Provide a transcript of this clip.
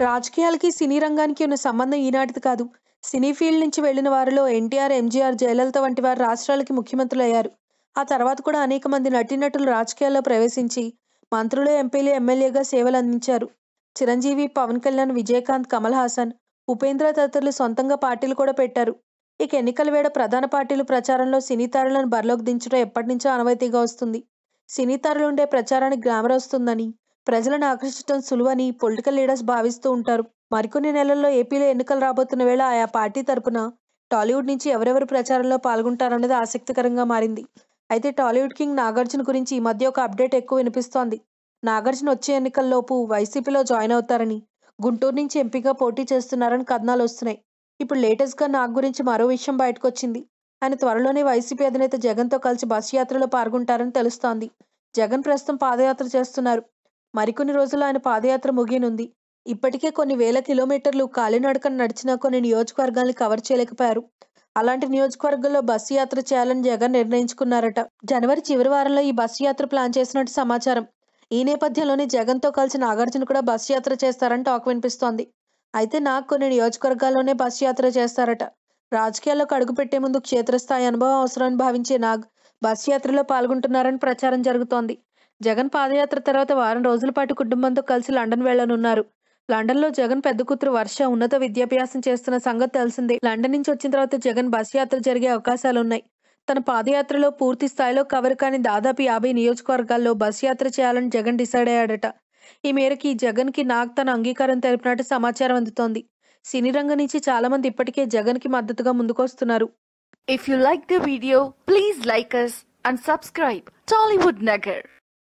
రాజకీయాలకి, సినీ రంగానికి ఉన్న సంబంధం ఈనాటిది కాదు. సినీ ఫీల్డ్ నుంచి వెళ్లిన వారిలో ఎన్టీఆర్, ఎంజీఆర్, జయలలిత వంటి వారు రాష్ట్రాలకి ముఖ్యమంత్రులయ్యారు. ఆ తర్వాత కూడా అనేక మంది నటీనటులు రాజకీయాల్లో ప్రవేశించి మంత్రులు, ఎంపీలు, ఎమ్మెల్యేగా సేవలందించారు. చిరంజీవి, పవన్ కళ్యాణ్, విజయకాంత్, కమల్ హాసన్, ఉపేంద్ర తదితరులు సొంతంగా పార్టీలు కూడా పెట్టారు. ఇక ఎన్నికల వేళ ప్రధాన పార్టీలు ప్రచారంలో సినీ తారలను బరిలోకి దించడం ఎప్పటినుంచో ఆనవాయితీగా వస్తుంది. సినీ తారలుండే ప్రచారానికి గ్లామర్ వస్తుందని, ప్రజలను ఆకర్షించడం సులువని పొలిటికల్ లీడర్స్ భావిస్తూ ఉంటారు. మరికొన్ని నెలల్లో ఏపీలో ఎన్నికలు రాబోతున్న వేళ ఆయా పార్టీ తరపున టాలీవుడ్ నుంచి ఎవరెవరు ప్రచారంలో పాల్గొంటారన్నది ఆసక్తికరంగా మారింది. అయితే టాలీవుడ్ కింగ్ నాగార్జున గురించి ఈ మధ్య ఒక అప్డేట్ ఎక్కువ వినిపిస్తోంది. నాగార్జున వచ్చే ఎన్నికల్లోపు వైసీపీలో జాయిన్ అవుతారని, గుంటూరు నుంచి ఎంపీగా పోటీ చేస్తున్నారని కథనాలు వస్తున్నాయి. ఇప్పుడు లేటెస్ట్గా నాగ్ గురించి మరో విషయం బయటకొచ్చింది. ఆయన త్వరలోనే వైసీపీ అధినేత జగన్తో కలిసి బస్సు యాత్రలో పాల్గొంటారని తెలుస్తోంది. జగన్ ప్రస్తుతం పాదయాత్ర చేస్తున్నారు. మరికొన్ని రోజుల్లో ఆయన పాదయాత్ర ముగియనుంది. ఇప్పటికే కొన్ని వేల కిలోమీటర్లు కాలినడకన నడిచినా కొన్ని నియోజకవర్గాల్ని కవర్ చేయలేకపోయారు. అలాంటి నియోజకవర్గాల్లో బస్సు యాత్ర చేయాలని జగన్ నిర్ణయించుకున్నారట. జనవరి చివరి వారంలో ఈ బస్సు యాత్ర ప్లాన్ చేసినట్టు సమాచారం. ఈ నేపథ్యంలోనే జగన్తో కలిసి నాగార్జున కూడా బస్సు యాత్ర చేస్తారని టాక్ వినిపిస్తోంది. అయితే నాకు కొన్ని నియోజకవర్గాల్లోనే బస్సు యాత్ర చేస్తారట. రాజకీయాల్లోకి అడుగుపెట్టే ముందు క్షేత్రస్థాయి అనుభవం అవసరమని భావించే నాగ్ బస్సు యాత్రలో పాల్గొంటున్నారని ప్రచారం జరుగుతోంది. జగన్ పాదయాత్ర తర్వాత వారం రోజుల పాటు కుటుంబంతో కలిసి లండన్ వెళ్లనున్నారు. లండన్లో జగన్ పెద్ద కూతురు వర్ష ఉన్నత విద్యాభ్యాసం చేస్తున్న సంగతి తెలిసిందే. లండన్ నుంచి వచ్చిన తర్వాత జగన్ బస్ యాత్ర జరిగే అవకాశాలున్నాయి. తన పాదయాత్రలో పూర్తి స్థాయిలో కవర్ కాని దాదాపు 50 నియోజకవర్గాల్లో బస్ యాత్ర చేయాలని జగన్ డిసైడ్ అయ్యాడట. ఈ మేరకి జగన్కి నాగ్ తన అంగీకారం తెలిపినట్టు సమాచారం అందుతోంది. సినీ రంగం నుంచి చాలా మంది ఇప్పటికే జగన్కి మద్దతుగా ముందుకొస్తున్నారు. If you like the video, please like us and subscribe Tollywood Nagar.